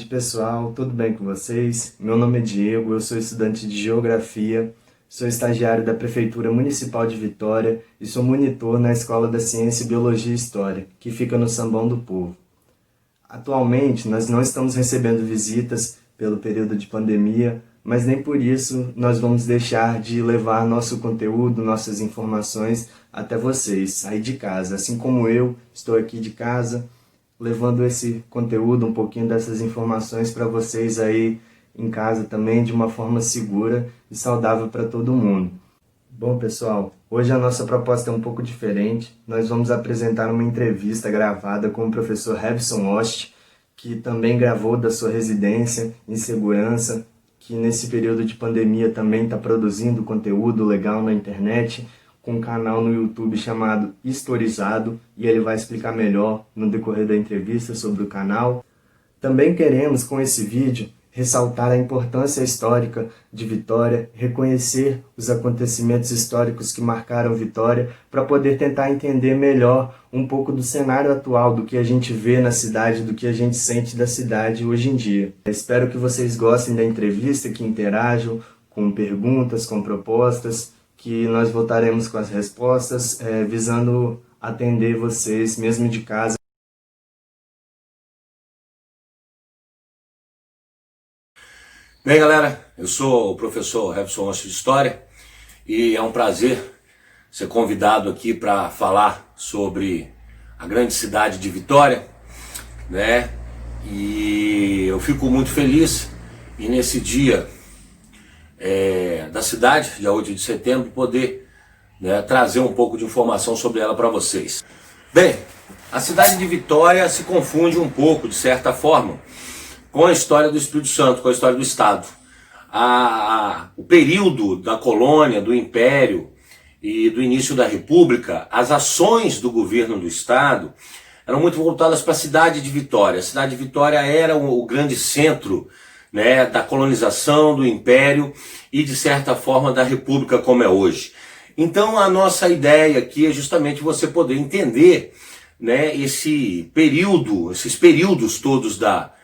tarde, pessoal. Tudo bem com vocês? Meu nome é Diego, eu sou estudante de Geografia, sou estagiário da Prefeitura Municipal de Vitória e sou monitor na Escola da Ciência, Biologia e História, que fica no Sambão do Povo. Atualmente, nós não estamos recebendo visitas pelo período de pandemia, mas nem por isso nós vamos deixar de levar nosso conteúdo, nossas informações até vocês, aí de casa. Assim como eu estou aqui de casa, levando esse conteúdo, um pouquinho dessas informações para vocês aí em casa também, de uma forma segura e saudável para todo mundo. Bom, pessoal, hoje a nossa proposta é um pouco diferente. Nós vamos apresentar uma entrevista gravada com o professor Revson Ost, que também gravou da sua residência em segurança, que nesse período de pandemia também está produzindo conteúdo legal na internet, com um canal no YouTube chamado Historizado, e ele vai explicar melhor no decorrer da entrevista sobre o canal. Também queremos, com esse vídeo, ressaltar a importância histórica de Vitória, reconhecer os acontecimentos históricos que marcaram Vitória, para poder tentar entender melhor um pouco do cenário atual, do que a gente vê na cidade, do que a gente sente da cidade hoje em dia. Espero que vocês gostem da entrevista, que interajam com perguntas, com propostas, que nós voltaremos com as respostas, visando atender vocês, mesmo de casa. Bem, galera, eu sou o professor Revson Ost de História e é um prazer ser convidado aqui para falar sobre a grande cidade de Vitória, né? E eu fico muito feliz e nesse dia da cidade, dia 8 de setembro, poder, né, trazer um pouco de informação sobre ela para vocês. Bem, a cidade de Vitória se confunde um pouco, de certa forma, com a história do Espírito Santo, com a história do Estado. O período da colônia, do Império e do início da República, as ações do governo do Estado eram muito voltadas para a cidade de Vitória. A cidade de Vitória era o grande centro, né, da colonização, do Império e, de certa forma, da República como é hoje. Então, a nossa ideia aqui é justamente você poder entender, né, esses períodos todos da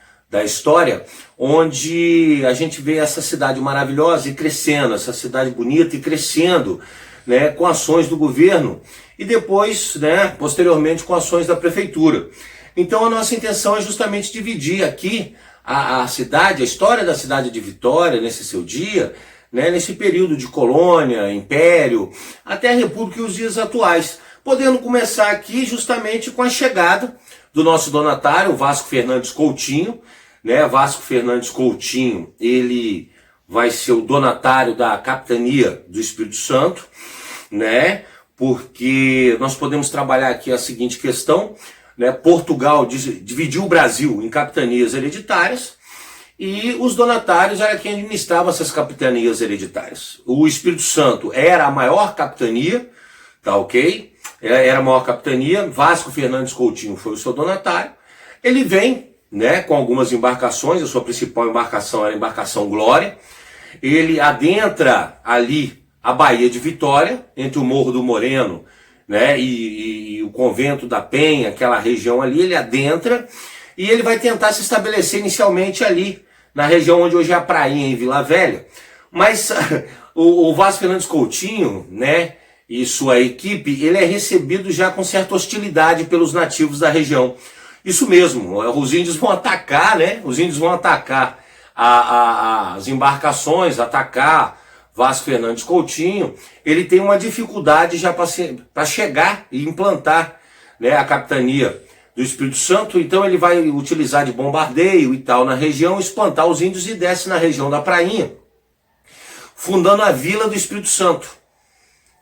história, onde a gente vê essa cidade maravilhosa e crescendo, essa cidade bonita e crescendo, né, com ações do governo e depois, né, posteriormente, com ações da prefeitura. Então, a nossa intenção é justamente dividir aqui a cidade, a história da cidade de Vitória nesse seu dia, né, nesse período de colônia, império, até a República e os dias atuais, podendo começar aqui justamente com a chegada do nosso donatário, o Vasco Fernandes Coutinho, né? Vasco Fernandes Coutinho, ele vai ser o donatário da capitania do Espírito Santo, né? Porque nós podemos trabalhar aqui a seguinte questão, né? Portugal dividiu o Brasil em capitanias hereditárias e os donatários eram quem administrava essas capitanias hereditárias. O Espírito Santo era a maior capitania, tá ok? Era a maior capitania, Vasco Fernandes Coutinho foi o seu donatário. Ele vem, né, com algumas embarcações, a sua principal embarcação era a embarcação Glória. Ele adentra ali a Baía de Vitória, entre o Morro do Moreno, né, e o Convento da Penha, aquela região ali, ele adentra e ele vai tentar se estabelecer inicialmente ali, na região onde hoje é a Prainha, em Vila Velha. Mas o Vasco Fernandes Coutinho, né, e sua equipe, ele é recebido já com certa hostilidade pelos nativos da região. Isso mesmo, os índios vão atacar, né? Os índios vão atacar as embarcações, atacar Vasco Fernandes Coutinho. Ele tem uma dificuldade já para chegar e implantar, né, a capitania do Espírito Santo. Então ele vai utilizar de bombardeio e tal na região, espantar os índios e desce na região da Prainha, fundando a Vila do Espírito Santo,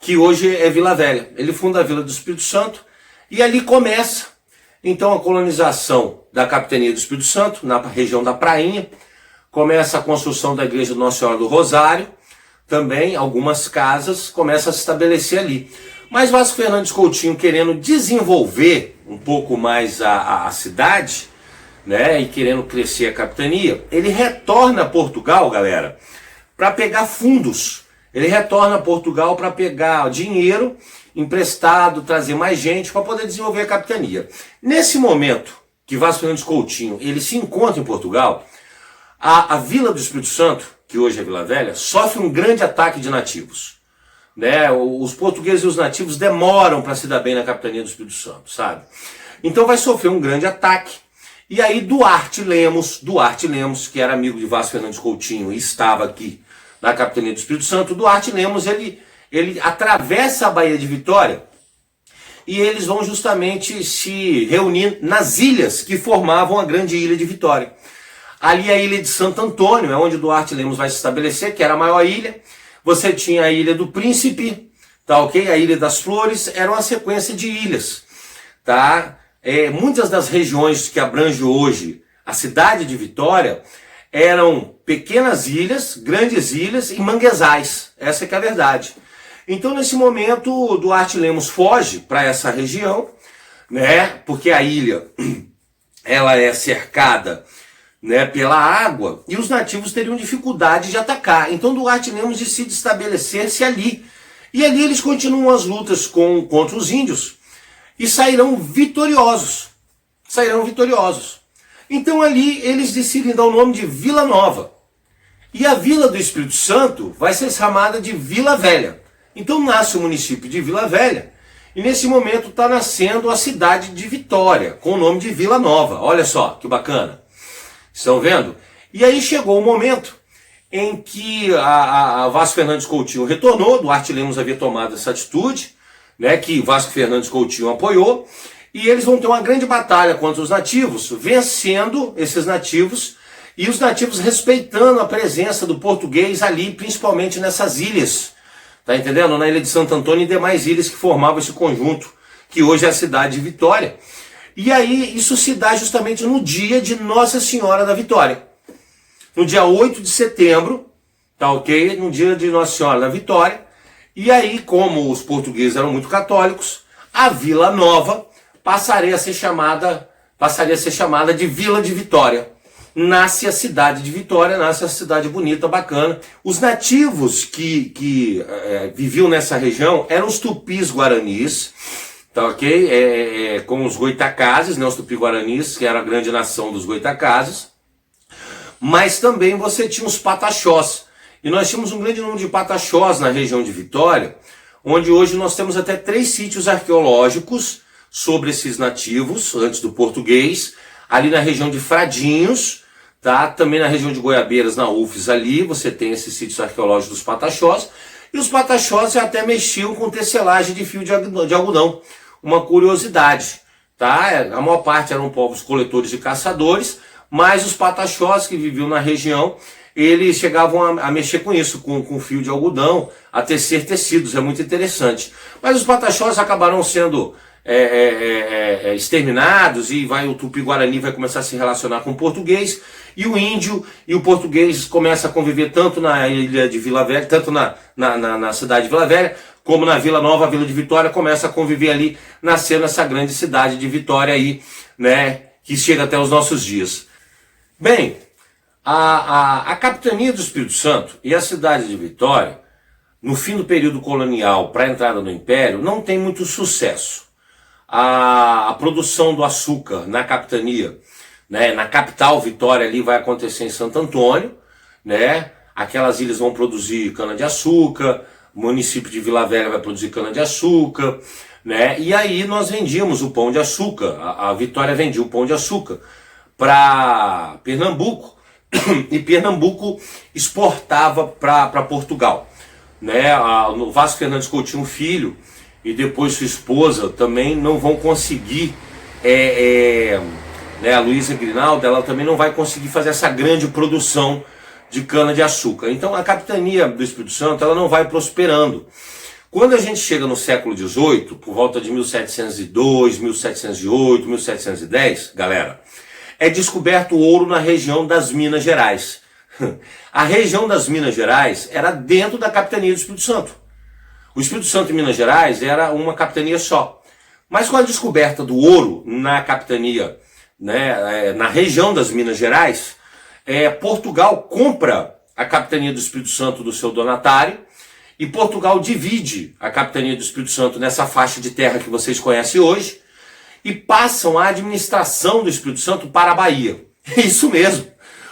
que hoje é Vila Velha. Ele funda a Vila do Espírito Santo e ali começa então a colonização da capitania do Espírito Santo, na região da Prainha. Começa a construção da igreja de Nossa Senhora do Rosário, também algumas casas começam a se estabelecer ali. Mas Vasco Fernandes Coutinho, querendo desenvolver um pouco mais a cidade, né, e querendo crescer a capitania, ele retorna a Portugal, galera, para pegar fundos. Ele retorna a Portugal para pegar dinheiro emprestado, trazer mais gente para poder desenvolver a capitania. Nesse momento, que Vasco Fernandes Coutinho ele se encontra em Portugal, a Vila do Espírito Santo, que hoje é Vila Velha, sofre um grande ataque de nativos. Né? Os portugueses e os nativos demoram para se dar bem na capitania do Espírito Santo, sabe? Então vai sofrer um grande ataque. E aí Duarte Lemos, que era amigo de Vasco Fernandes Coutinho e estava aqui na capitania do Espírito Santo, Duarte Lemos, ele atravessa a Baía de Vitória e eles vão justamente se reunir nas ilhas que formavam a grande ilha de Vitória. Ali a ilha de Santo Antônio, é onde Duarte Lemos vai se estabelecer, que era a maior ilha. Você tinha a Ilha do Príncipe, tá ok? A Ilha das Flores, era uma sequência de ilhas, tá? Muitas das regiões que abrange hoje a cidade de Vitória eram pequenas ilhas, grandes ilhas e manguezais. Essa que é a verdade. Então, nesse momento, Duarte Lemos foge para essa região, né? Porque a ilha ela é cercada, né, pela água, e os nativos teriam dificuldade de atacar. Então Duarte Lemos decide estabelecer-se ali. E ali eles continuam as lutas contra os índios e sairão vitoriosos. Então ali eles decidem dar o nome de Vila Nova. E a Vila do Espírito Santo vai ser chamada de Vila Velha. Então nasce o município de Vila Velha. E nesse momento está nascendo a cidade de Vitória, com o nome de Vila Nova. Olha só, que bacana. Estão vendo? E aí chegou o momento em que a Vasco Fernandes Coutinho retornou, Duarte Lemos havia tomado essa atitude, né, que Vasco Fernandes Coutinho apoiou, e eles vão ter uma grande batalha contra os nativos, vencendo esses nativos, e os nativos respeitando a presença do português ali, principalmente nessas ilhas, tá entendendo? Na ilha de Santo Antônio e demais ilhas que formavam esse conjunto, que hoje é a cidade de Vitória. E aí isso se dá justamente no dia de Nossa Senhora da Vitória. No dia 8 de setembro, tá ok? No dia de Nossa Senhora da Vitória. E aí, como os portugueses eram muito católicos, a Vila Nova passaria a ser chamada de Vila de Vitória. Nasce a cidade de Vitória, nasce a cidade bonita, bacana. Os nativos que viviam nessa região eram os tupis guaranis, tá ok? Com os goitacazes, né, os tupi-guaranis, que era a grande nação dos goitacazes. Mas também você tinha os pataxós. E nós tínhamos um grande número de pataxós na região de Vitória, onde hoje nós temos até 3 sítios arqueológicos sobre esses nativos, antes do português, ali na região de Fradinhos, tá? Também na região de Goiabeiras, na UFES ali, você tem esses sítios arqueológicos dos pataxós. E os pataxós até mexiam com tecelagem de fio de algodão. Uma curiosidade, tá? A maior parte eram povos coletores e caçadores, mas os pataxós que viviam na região, eles chegavam a mexer com isso, com fio de algodão, a tecer tecidos, é muito interessante. Mas os pataxós acabaram sendo exterminados e o Tupi-Guarani vai começar a se relacionar com o português, e o índio e o português começam a conviver tanto na ilha de Vila Velha, tanto na cidade de Vila Velha, como na Vila Nova, a Vila de Vitória, começa a conviver ali, nascendo essa grande cidade de Vitória aí, né, que chega até os nossos dias. Bem, a capitania do Espírito Santo e a cidade de Vitória, no fim do período colonial para a entrada no Império, não tem muito sucesso. A produção do açúcar na capitania, né, na capital Vitória ali vai acontecer em Santo Antônio, né, aquelas ilhas vão produzir cana-de-açúcar, o município de Vila Velha vai produzir cana-de-açúcar, né, e aí nós vendíamos o pão de açúcar, a Vitória vendia o pão de açúcar para Pernambuco, e Pernambuco exportava para Portugal. Né, o Vasco Fernandes Coutinho Filho e depois sua esposa também não vão conseguir, né, a Luísa Grinaldo, ela também não vai conseguir fazer essa grande produção de cana-de-açúcar. Então a capitania do Espírito Santo ela não vai prosperando. Quando a gente chega no século XVIII, por volta de 1702, 1708, 1710, galera, é descoberto ouro na região das Minas Gerais. A região das Minas Gerais era dentro da capitania do Espírito Santo. O Espírito Santo e Minas Gerais era uma capitania só. Mas com a descoberta do ouro na capitania, né, na região das Minas Gerais, Portugal compra a capitania do Espírito Santo do seu donatário e Portugal divide a capitania do Espírito Santo nessa faixa de terra que vocês conhecem hoje. e passam a administração do Espírito Santo para a Bahia. Isso mesmo.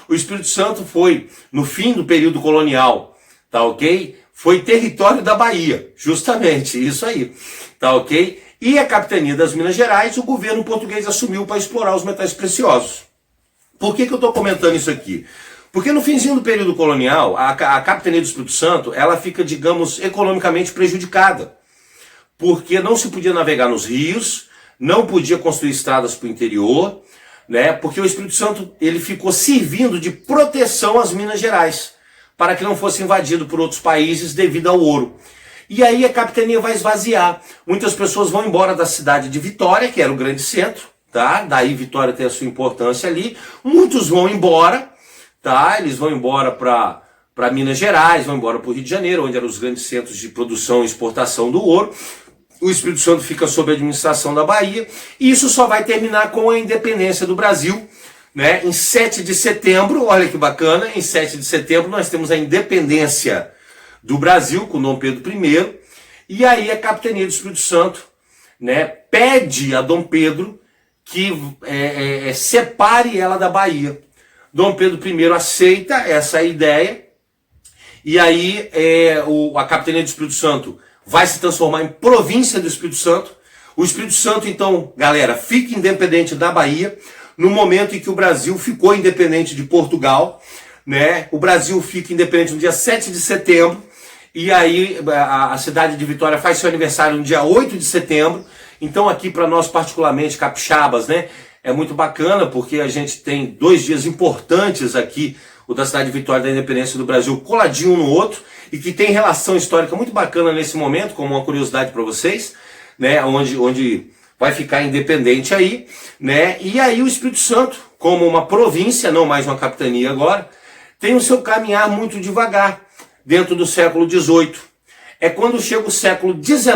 O Espírito Santo foi, no fim do período colonial, tá ok? Foi território da Bahia, justamente, isso aí, tá ok? E a capitania das Minas Gerais, o governo português assumiu para explorar os metais preciosos. Por que eu estou comentando isso aqui? Porque no finzinho do período colonial, a capitania do Espírito Santo, ela fica, digamos, economicamente prejudicada. Porque não se podia navegar nos rios, não podia construir estradas para o interior, né? Porque o Espírito Santo ele ficou servindo de proteção às Minas Gerais, para que não fosse invadido por outros países devido ao ouro. E aí a capitania vai esvaziar. Muitas pessoas vão embora da cidade de Vitória, que era o grande centro, tá? Daí Vitória tem a sua importância ali. Muitos vão embora, tá? Eles vão embora para Minas Gerais, vão embora para o Rio de Janeiro, onde eram os grandes centros de produção e exportação do ouro. O Espírito Santo fica sob a administração da Bahia, e isso só vai terminar com a independência do Brasil, né? Em 7 de setembro, olha que bacana, em 7 de setembro nós temos a independência do Brasil, com Dom Pedro I, e aí a capitania do Espírito Santo, né, pede a Dom Pedro que separe ela da Bahia. Dom Pedro I aceita essa ideia, e aí a capitania do Espírito Santo vai se transformar em província do Espírito Santo. O Espírito Santo, então, galera, fica independente da Bahia, no momento em que o Brasil ficou independente de Portugal, né? O Brasil fica independente no dia 7 de setembro, e aí a cidade de Vitória faz seu aniversário no dia 8 de setembro. Então aqui para nós, particularmente capixabas, né, é muito bacana, porque a gente tem 2 dias importantes aqui, o da cidade de Vitória, da independência do Brasil, coladinho um no outro, e que tem relação histórica muito bacana nesse momento, como uma curiosidade para vocês, né, onde vai ficar independente aí, né, e aí o Espírito Santo, como uma província, não mais uma capitania agora, tem o seu caminhar muito devagar, dentro do século XVIII. É quando chega o século XIX,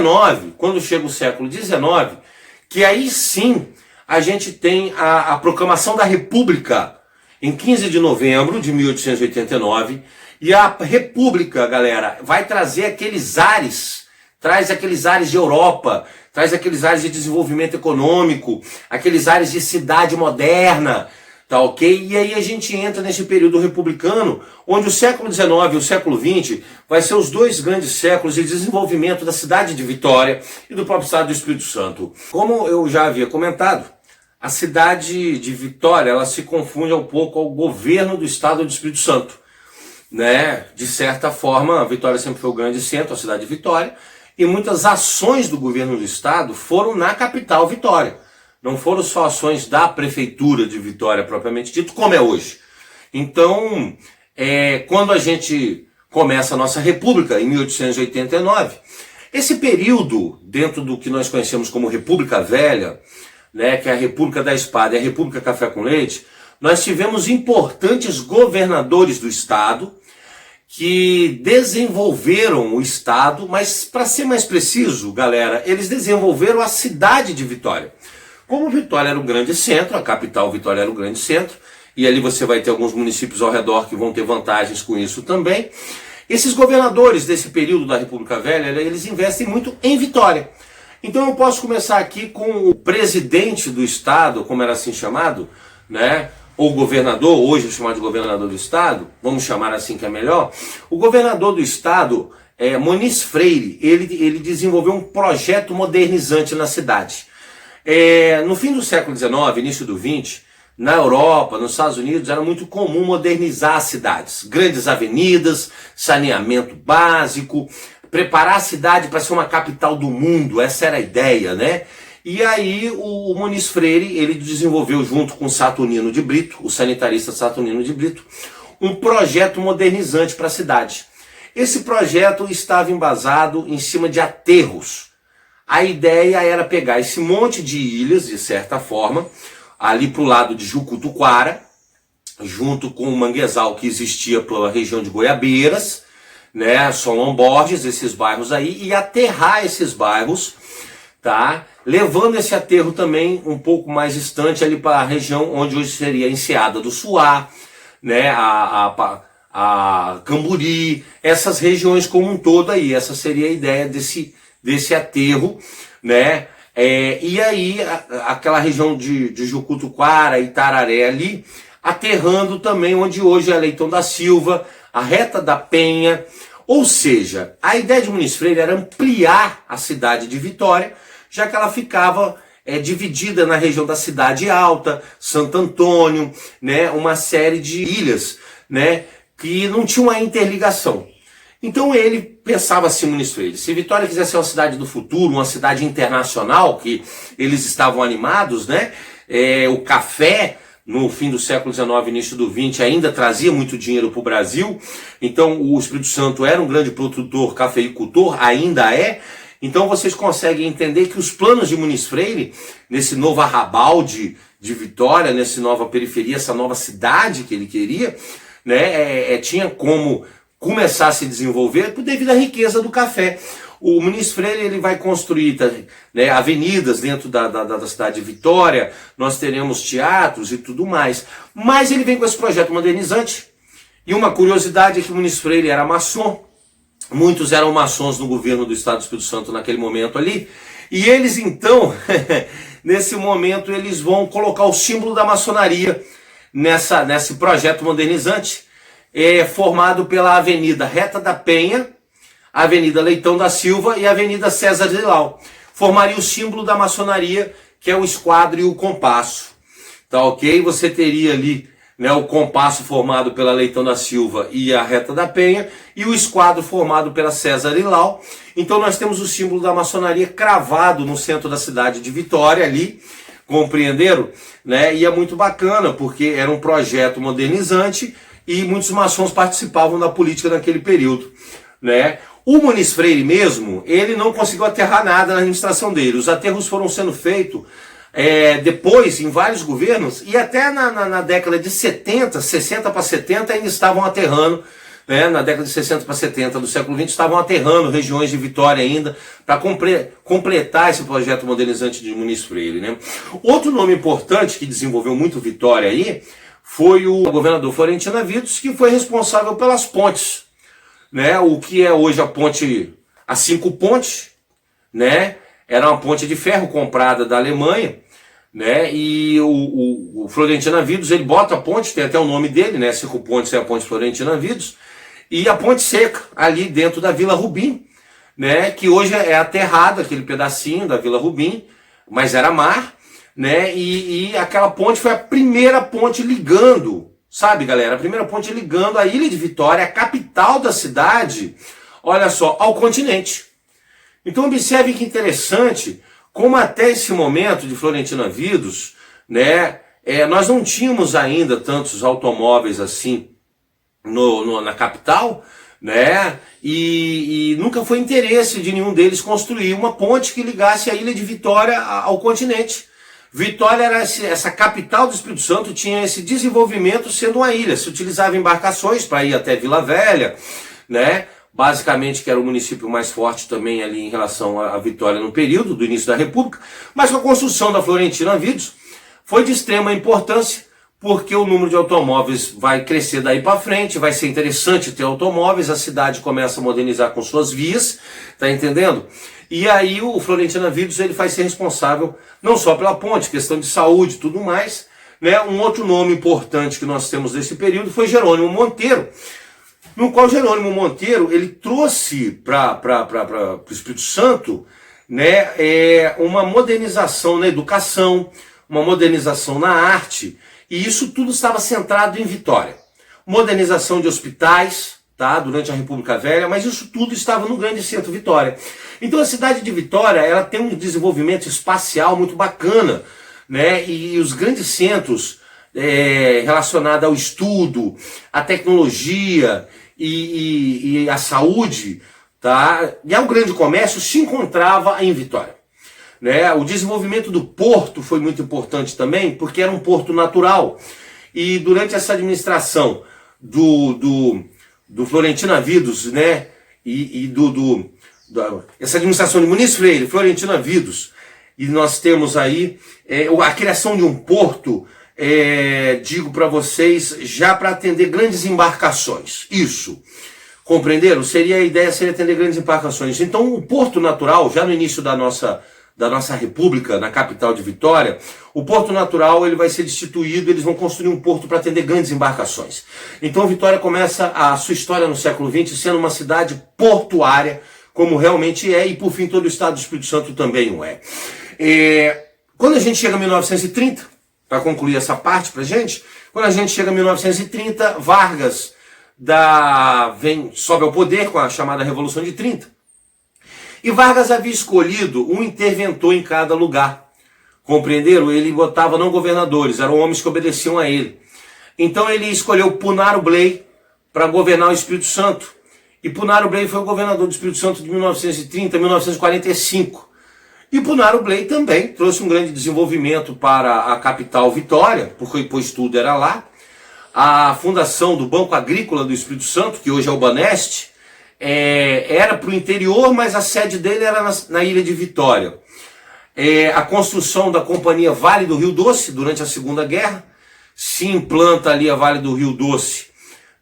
que aí sim a gente tem a proclamação da República, em 15 de novembro de 1889, e a República, galera, vai trazer aqueles ares, traz aqueles ares de Europa, traz aqueles ares de desenvolvimento econômico, aqueles ares de cidade moderna, tá ok? E aí a gente entra nesse período republicano, onde o século XIX e o século XX vai ser os 2 grandes séculos de desenvolvimento da cidade de Vitória e do próprio estado do Espírito Santo. Como eu já havia comentado, a cidade de Vitória, ela se confunde um pouco ao governo do estado do Espírito Santo, né? De certa forma, a Vitória sempre foi o grande centro, a cidade de Vitória, e muitas ações do governo do estado foram na capital Vitória. Não foram só ações da prefeitura de Vitória propriamente dito, como é hoje. Então, quando a gente começa a nossa república, em 1889, esse período, dentro do que nós conhecemos como República Velha, né, que é a República da Espada e a República Café com Leite, nós tivemos importantes governadores do estado que desenvolveram o estado, mas para ser mais preciso, galera, eles desenvolveram a cidade de Vitória. Como Vitória era um grande centro, a capital Vitória era um grande centro, e ali você vai ter alguns municípios ao redor que vão ter vantagens com isso também. Esses governadores desse período da República Velha, eles investem muito em Vitória. Então eu posso começar aqui com o presidente do estado, como era assim chamado, né? Ou governador, hoje é chamado de governador do estado, vamos chamar assim que é melhor. O governador do estado, Muniz Freire, ele desenvolveu um projeto modernizante na cidade. No fim do século XIX, início do XX, na Europa, nos Estados Unidos, era muito comum modernizar as cidades. Grandes avenidas, saneamento básico, preparar a cidade para ser uma capital do mundo, essa era a ideia, né? E aí o Muniz Freire, ele desenvolveu junto com Saturnino de Brito, o sanitarista Saturnino de Brito, um projeto modernizante para a cidade. Esse projeto estava embasado em cima de aterros. A ideia era pegar esse monte de ilhas, de certa forma, ali para o lado de Jucutuquara, junto com o manguezal que existia pela região de Goiabeiras, né, Solon Borges, esses bairros aí, e aterrar esses bairros, tá? Levando esse aterro também um pouco mais distante ali para a região onde hoje seria a Enseada do Suá, né, a Camburi, essas regiões como um todo aí. Essa seria a ideia desse aterro, né? E aí, aquela região de Jucutuquara e Tararé ali, aterrando também onde hoje é Leitão da Silva, a Reta da Penha. Ou seja, a ideia de Muniz Freire era ampliar a cidade de Vitória, já que ela ficava dividida na região da Cidade Alta, Santo Antônio, né, uma série de ilhas, né, que não tinham uma interligação. Então ele pensava assim, Muniz Freire, se Vitória quisesse ser uma cidade do futuro, uma cidade internacional, que eles estavam animados, né, o café no fim do século XIX, início do XX, ainda trazia muito dinheiro para o Brasil, então o Espírito Santo era um grande produtor cafeicultor, ainda é. Então vocês conseguem entender que os planos de Muniz Freire, nesse novo arrabalde de Vitória, nessa nova periferia, essa nova cidade que ele queria, né, tinha como começar a se desenvolver devido à riqueza do café. O Muniz Freire ele vai construir, né, avenidas dentro da cidade de Vitória, nós teremos teatros e tudo mais. Mas ele vem com esse projeto modernizante, e uma curiosidade é que o Muniz Freire era maçom, muitos eram maçons no governo do Estado do Espírito Santo naquele momento ali, e eles então, nesse momento, eles vão colocar o símbolo da maçonaria nesse projeto modernizante, formado pela Avenida Reta da Penha, Avenida Leitão da Silva e Avenida César de Lau. Formaria o símbolo da maçonaria, que é o esquadro e o compasso. Tá ok? Você teria ali, né, o compasso formado pela Leitão da Silva e a Reta da Penha, e o esquadro formado pela César e Lau. Então nós temos o símbolo da maçonaria cravado no centro da cidade de Vitória ali, compreenderam? Né? E é muito bacana, porque era um projeto modernizante e muitos maçons participavam da política naquele período, né? O Muniz Freire mesmo, ele não conseguiu aterrar nada na administração dele. Os aterros foram sendo feitos depois, em vários governos, e até na década de 70, 60 para 70, ainda estavam aterrando, né? Na década de 60 para 70 do século XX, estavam aterrando regiões de Vitória ainda, para completar esse projeto modernizante de Muniz Freire, né? Outro nome importante que desenvolveu muito Vitória aí, foi o governador Florentino Avidos, que foi responsável pelas pontes, né? O que é hoje a 5 Pontes, né? Era uma ponte de ferro comprada da Alemanha, né? E o Florentino Avidos, ele bota a ponte, tem até o nome dele, né? 5 Pontes é a ponte Florentino Avidos, e a ponte seca, ali dentro da Vila Rubim, né? Que hoje é aterrado, aquele pedacinho da Vila Rubim, mas era mar, né? E aquela ponte foi a primeira ponte ligando, sabe, galera? A primeira ponte ligando a ilha de Vitória, a capital da cidade, olha só, ao continente. Então observe que interessante, como até esse momento de Florentino Avidos, né, nós não tínhamos ainda tantos automóveis assim na capital, né? E nunca foi interesse de nenhum deles construir uma ponte que ligasse a ilha de Vitória ao continente. Vitória era essa capital do Espírito Santo, tinha esse desenvolvimento sendo uma ilha, se utilizava embarcações para ir até Vila Velha, né? Basicamente que era o município mais forte também ali em relação à Vitória no período do início da República, mas com a construção da Florentino Avidos foi de extrema importância, porque o número de automóveis vai crescer daí para frente, vai ser interessante ter automóveis, a cidade começa a modernizar com suas vias, tá entendendo? E aí o Florentino Avidos ele vai ser responsável não só pela ponte, questão de saúde e tudo mais, né? Um outro nome importante que nós temos nesse período foi Jerônimo Monteiro, no qual Jerônimo Monteiro ele trouxe para o Espírito Santo, né, uma modernização na educação, uma modernização na arte, e isso tudo estava centrado em Vitória. Modernização de hospitais, tá, durante a República Velha, mas isso tudo estava no grande centro Vitória. Então a cidade de Vitória ela tem um desenvolvimento espacial muito bacana, né, e os grandes centros relacionados ao estudo, à tecnologia e à saúde, tá, e ao grande comércio se encontrava em Vitória. Né? O desenvolvimento do porto foi muito importante também, porque era um porto natural. E durante essa administração do Florentino Avidos, né? Essa administração de Muniz Freire, Florentino Avidos, e nós temos aí a criação de um porto, digo para vocês, já para atender grandes embarcações. Isso. Compreenderam? A ideia seria atender grandes embarcações. Então o porto natural, já no início da nossa da nossa república, na capital de Vitória, o porto natural ele vai ser destituído, eles vão construir um porto para atender grandes embarcações. Então Vitória começa a sua história no século XX sendo uma cidade portuária, como realmente é, e por fim todo o estado do Espírito Santo também o é. Quando a gente chega em 1930, para concluir essa parte para gente, quando a gente chega em 1930, Vargas sobe ao poder com a chamada Revolução de 30. E Vargas havia escolhido um interventor em cada lugar. Compreenderam? Ele botava não governadores, eram homens que obedeciam a ele. Então ele escolheu Punaro Bley para governar o Espírito Santo. E Punaro Bley foi o governador do Espírito Santo de 1930 a 1945. E Punaro Bley também trouxe um grande desenvolvimento para a capital Vitória, porque pois tudo era lá. A fundação do Banco Agrícola do Espírito Santo, que hoje é o Baneste, era para o interior, mas a sede dele era na ilha de Vitória. A construção da Companhia Vale do Rio Doce, durante a Segunda Guerra, se implanta ali a Vale do Rio Doce,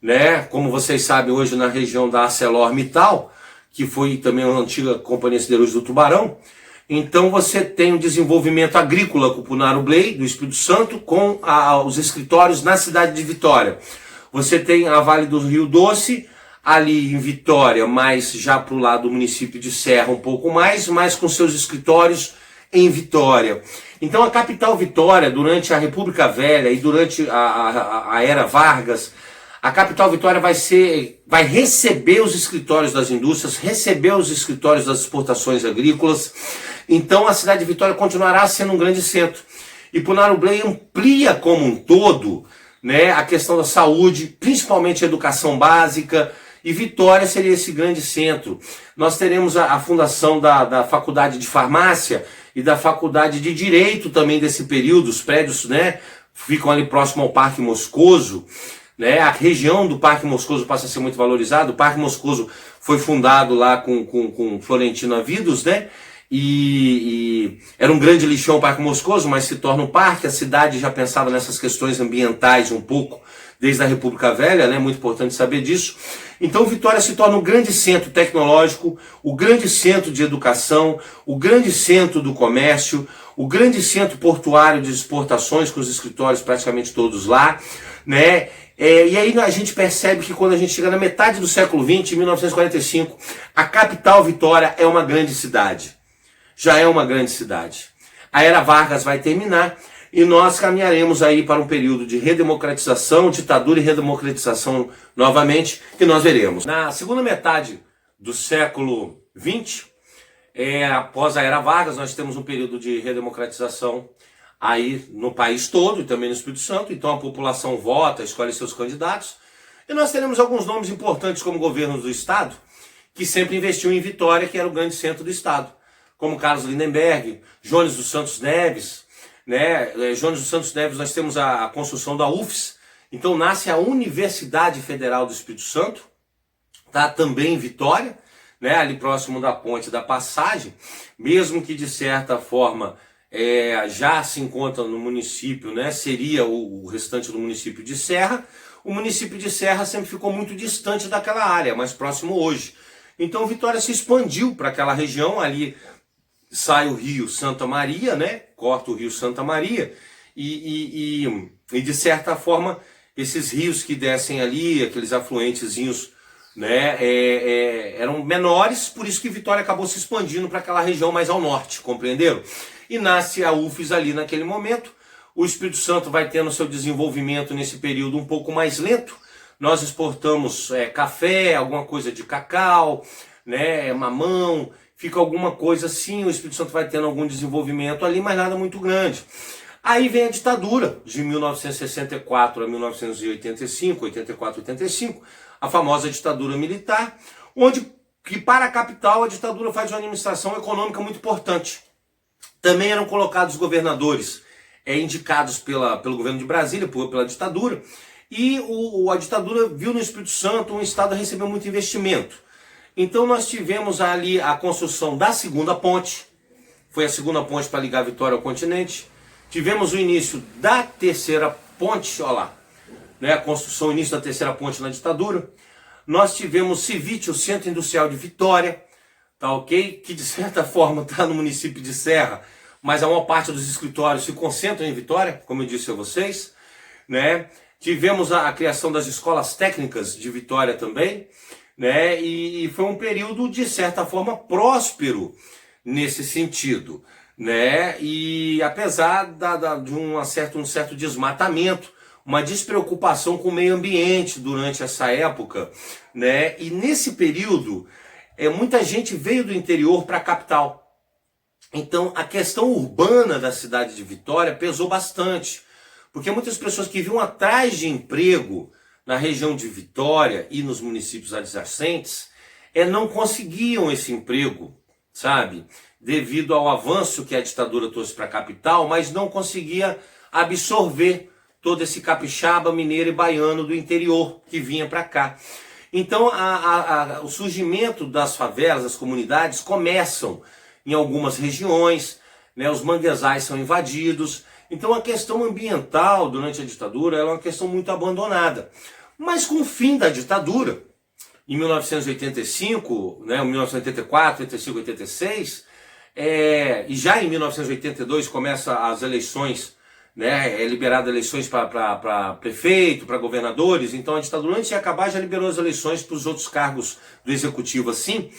né? Como vocês sabem, hoje na região da ArcelorMittal, que foi também uma antiga Companhia Siderúrgica do Tubarão. Então você tem o desenvolvimento agrícola com o Punaro Bley, do Espírito Santo, com os escritórios na cidade de Vitória. Você tem a Vale do Rio Doce, ali em Vitória, mas já para o lado do município de Serra um pouco mais, mas com seus escritórios em Vitória. Então a capital Vitória, durante a República Velha e durante a era Vargas, a capital Vitória vai receber os escritórios das indústrias, receber os escritórios das exportações agrícolas. Então a cidade de Vitória continuará sendo um grande centro. E Punaro Bley amplia como um todo, né, a questão da saúde, principalmente a educação básica, e Vitória seria esse grande centro. Nós teremos a fundação da Faculdade de Farmácia e da Faculdade de Direito também desse período. Os prédios, né, ficam ali próximo ao Parque Moscoso, né? A região do Parque Moscoso passa a ser muito valorizada. O Parque Moscoso foi fundado lá com Florentino Avidos, né? E era um grande lixão o Parque Moscoso, mas se torna um parque. A cidade já pensava nessas questões ambientais um pouco desde a República Velha, né? Muito importante saber disso. Então Vitória se torna um grande centro tecnológico, o grande centro de educação, o grande centro do comércio, o grande centro portuário de exportações, com os escritórios praticamente todos lá, né? E aí a gente percebe que quando a gente chega na metade do século XX, em 1945, a capital Vitória é uma grande cidade. Já é uma grande cidade. A era Vargas vai terminar e nós caminharemos aí para um período de redemocratização, ditadura e redemocratização novamente, que nós veremos. Na segunda metade do século XX, após a era Vargas, nós temos um período de redemocratização aí no país todo e também no Espírito Santo. Então a população vota, escolhe seus candidatos. E nós teremos alguns nomes importantes como governos do Estado, que sempre investiu em Vitória, que era o grande centro do Estado. Como Carlos Lindenberg, Jones dos Santos Neves, né? Jones dos Santos Neves, nós temos a construção da UFES. Então nasce a Universidade Federal do Espírito Santo, tá? Também em Vitória, né? Ali próximo da Ponte da Passagem, mesmo que de certa forma já se encontra no município, né? Seria o restante do município de Serra. O município de Serra sempre ficou muito distante daquela área, mais próximo hoje. Então Vitória se expandiu para aquela região. Ali sai o rio Santa Maria, né? Corta o rio Santa Maria e de certa forma esses rios que descem ali, aqueles afluentezinhos, né, eram menores, por isso que Vitória acabou se expandindo para aquela região mais ao norte, compreenderam? E nasce a UFES ali naquele momento. O Espírito Santo vai tendo seu desenvolvimento nesse período um pouco mais lento. Nós exportamos café, alguma coisa de cacau, né, mamão, fica alguma coisa assim. O Espírito Santo vai tendo algum desenvolvimento ali, mas nada muito grande. Aí vem a ditadura de 1964 a 1985, 84, 85, a famosa ditadura militar, onde que para a capital a ditadura faz uma administração econômica muito importante. Também eram colocados governadores indicados pelo governo de Brasília, pela ditadura, e a ditadura viu no Espírito Santo um estado a receber muito investimento. Então nós tivemos ali a construção da segunda ponte, foi a segunda ponte para ligar Vitória ao continente. Tivemos o início da terceira ponte, olha lá, né, a construção, o início da terceira ponte na ditadura. Nós tivemos Civite, o Centro Industrial de Vitória, tá ok? Que de certa forma está no município de Serra, mas a maior parte dos escritórios se concentram em Vitória, como eu disse a vocês, né? Tivemos a criação das escolas técnicas de Vitória também, né? E foi um período de certa forma próspero nesse sentido, né? E apesar de um certo desmatamento, uma despreocupação com o meio ambiente durante essa época, né? E nesse período, muita gente veio do interior para a capital. Então a questão urbana da cidade de Vitória pesou bastante, porque muitas pessoas que vinham atrás de emprego na região de Vitória e nos municípios adjacentes, não conseguiam esse emprego, sabe? Devido ao avanço que a ditadura trouxe para a capital, mas não conseguia absorver todo esse capixaba, mineiro e baiano do interior que vinha para cá. Então o surgimento das favelas, das comunidades, começam em algumas regiões, né? Os manguezais são invadidos. Então a questão ambiental durante a ditadura é uma questão muito abandonada. Mas com o fim da ditadura, em 1985, né, 1984, 85, 86, e já em 1982 começam as eleições, né, liberado eleições para prefeito, para governadores. Então a ditadura, antes de acabar, já liberou as eleições para os outros cargos do executivo assim,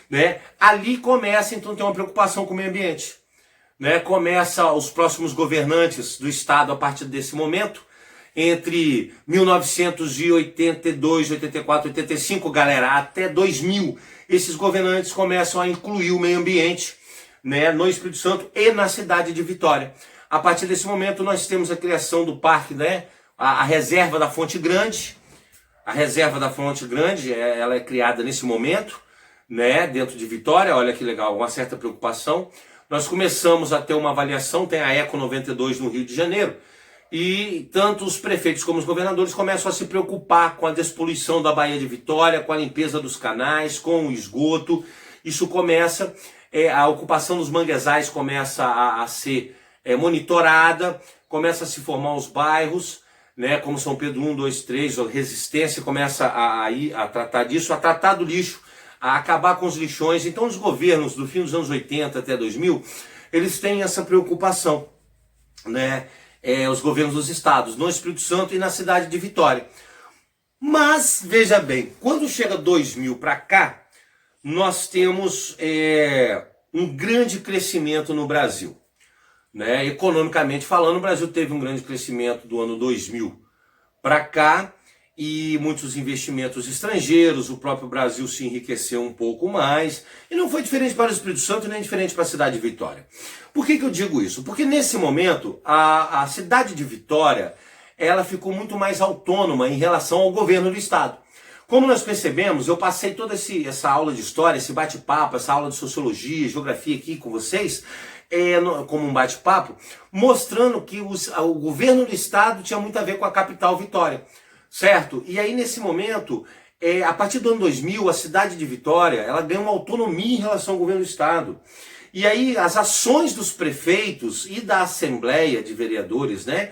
né? Ali começa então ter uma preocupação com o meio ambiente, né? Começa os próximos governantes do estado a partir desse momento, entre 1982, 84, 85, galera, até 2000, esses governantes começam a incluir o meio ambiente, né, no Espírito Santo e na cidade de Vitória. A partir desse momento nós temos a criação do parque, né, a reserva da Fonte Grande. A reserva da Fonte Grande, ela é criada nesse momento, né, dentro de Vitória. Olha que legal, uma certa preocupação. Nós começamos a ter uma avaliação, tem a Eco 92 no Rio de Janeiro, e tanto os prefeitos como os governadores começam a se preocupar com a despoluição da Baía de Vitória, com a limpeza dos canais, com o esgoto. Isso começa, a ocupação dos manguezais começa a ser monitorada, começa a se formar os bairros, né, como São Pedro 1, 2, 3, a Resistência começa a tratar disso, a tratar do lixo, a acabar com os lixões. Então os governos do fim dos anos 80 até 2000, eles têm essa preocupação, né? Os governos dos estados, no Espírito Santo e na cidade de Vitória. Mas, veja bem, quando chega 2000 para cá, nós temos um grande crescimento no Brasil, né? Economicamente falando, o Brasil teve um grande crescimento do ano 2000 para cá, e muitos investimentos estrangeiros. O próprio Brasil se enriqueceu um pouco mais, e não foi diferente para o Espírito Santo nem diferente para a cidade de Vitória. Por que eu digo isso? Porque nesse momento a cidade de Vitória, ela ficou muito mais autônoma em relação ao governo do estado. Como nós percebemos, eu passei toda essa aula de história, esse bate-papo, essa aula de sociologia, geografia aqui com vocês, como um bate-papo, mostrando que o governo do estado tinha muito a ver com a capital Vitória. Certo? E aí nesse momento, a partir do ano 2000, a cidade de Vitória, ela ganha uma autonomia em relação ao governo do estado. E aí as ações dos prefeitos e da Assembleia de Vereadores, né,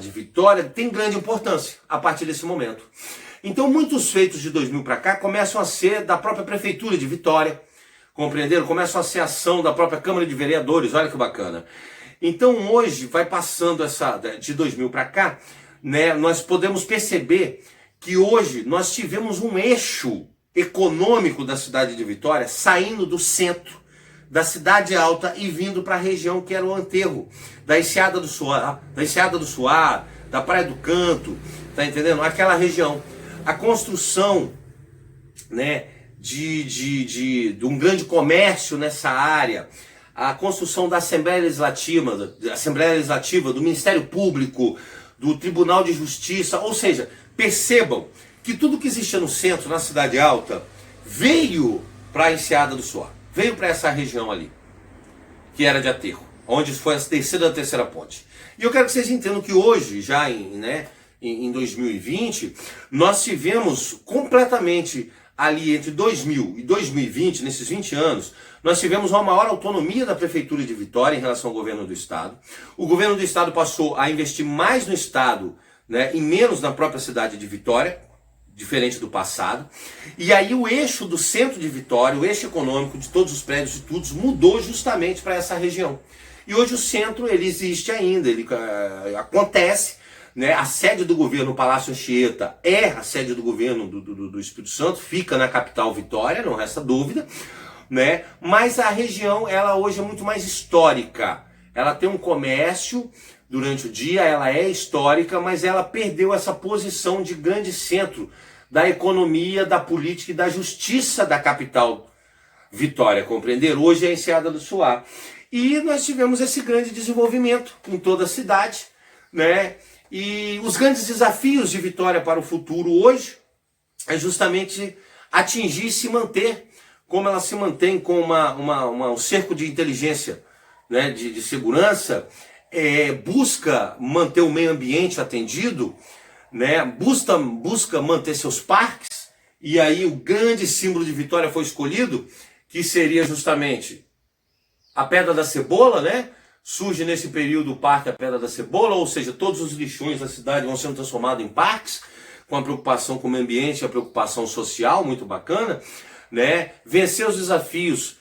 de Vitória, tem grande importância a partir desse momento. Então muitos feitos de 2000 para cá começam a ser da própria Prefeitura de Vitória, compreenderam? Começam a ser ação da própria Câmara de Vereadores, olha que bacana. Então hoje, vai passando de 2000 para cá, né, nós podemos perceber que hoje nós tivemos um eixo econômico da cidade de Vitória saindo do centro da cidade alta e vindo para a região que era o Aterro, da Enseada do Suá, da Praia do Canto, tá entendendo? Aquela região. A construção, né, de um grande comércio nessa área, a construção da Assembleia Legislativa, do Ministério Público, do Tribunal de Justiça. Ou seja, percebam que tudo que existia no centro, na cidade alta, veio para a Enseada do Suá, veio para essa região ali, que era de Aterro, onde foi a terceira ponte. E eu quero que vocês entendam que hoje, já em 2020, nós tivemos completamente ali entre 2000 e 2020, nesses 20 anos, nós tivemos uma maior autonomia da Prefeitura de Vitória em relação ao governo do estado. O governo do estado passou a investir mais no estado, né, e menos na própria cidade de Vitória, diferente do passado. E aí o eixo do centro de Vitória, o eixo econômico de todos os prédios e tudo, mudou justamente para essa região. E hoje o centro, ele existe ainda, ele acontece, né? A sede do governo, o Palácio Anchieta, é a sede do governo do Espírito Santo, fica na capital Vitória, não resta dúvida, né? Mas a região, ela hoje é muito mais histórica. Ela tem um comércio durante o dia, ela é histórica, mas ela perdeu essa posição de grande centro da economia, da política e da justiça da capital Vitória, compreender? Hoje é a Enseada do Suá. E nós tivemos esse grande desenvolvimento em toda a cidade, né? E os grandes desafios de Vitória para o futuro hoje é justamente atingir e se manter como ela se mantém com um cerco de inteligência, né, de segurança, busca manter o meio ambiente atendido, né, busca manter seus parques, e aí o grande símbolo de Vitória foi escolhido, que seria justamente a Pedra da Cebola, né? Surge nesse período o Parque A Pedra da Cebola, ou seja, todos os lixões da cidade vão sendo transformados em parques, com a preocupação com o meio ambiente, a preocupação social, muito bacana, né? Vencer os desafios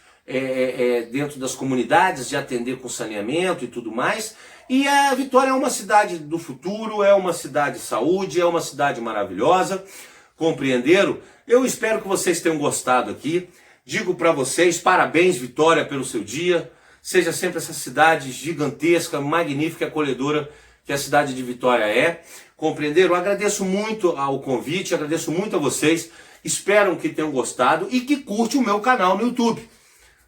dentro das comunidades, de atender com saneamento e tudo mais. E a Vitória é uma cidade do futuro, é uma cidade de saúde, é uma cidade maravilhosa, compreenderam? Eu espero que vocês tenham gostado aqui. Digo para vocês, parabéns Vitória pelo seu dia, seja sempre essa cidade gigantesca, magnífica e acolhedora que a cidade de Vitória é. Compreenderam? Eu agradeço muito ao convite, agradeço muito a vocês, espero que tenham gostado e que curte o meu canal no YouTube.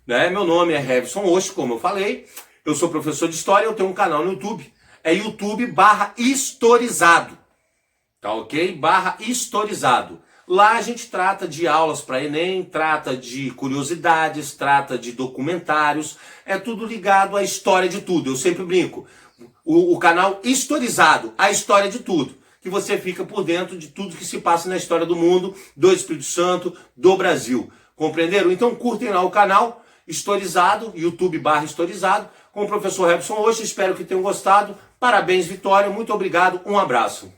Né? Meu nome é Revson Osh, como eu falei, eu sou professor de História, eu tenho um canal no YouTube, é YouTube/Historizado, tá ok? /Historizado. Lá a gente trata de aulas para Enem, trata de curiosidades, trata de documentários, é tudo ligado à história de tudo. Eu sempre brinco, o canal Historizado, a história de tudo, que você fica por dentro de tudo que se passa na história do mundo, do Espírito Santo, do Brasil. Compreenderam? Então curtem lá o canal Historizado, YouTube/Historizado, com o professor Revson hoje. Espero que tenham gostado. Parabéns, Vitória. Muito obrigado. Um abraço.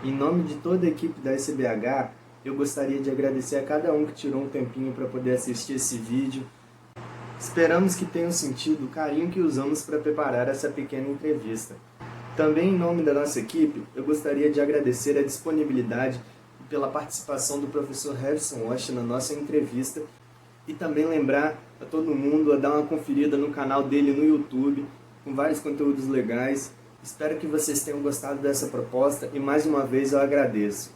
Em nome de toda a equipe da SBH, eu gostaria de agradecer a cada um que tirou um tempinho para poder assistir esse vídeo. Esperamos que tenham sentido o carinho que usamos para preparar essa pequena entrevista. Também em nome da nossa equipe, eu gostaria de agradecer a disponibilidade pela participação do professor Revson Osh na nossa entrevista e também lembrar a todo mundo a dar uma conferida no canal dele no YouTube, com vários conteúdos legais. Espero que vocês tenham gostado dessa proposta e mais uma vez eu agradeço.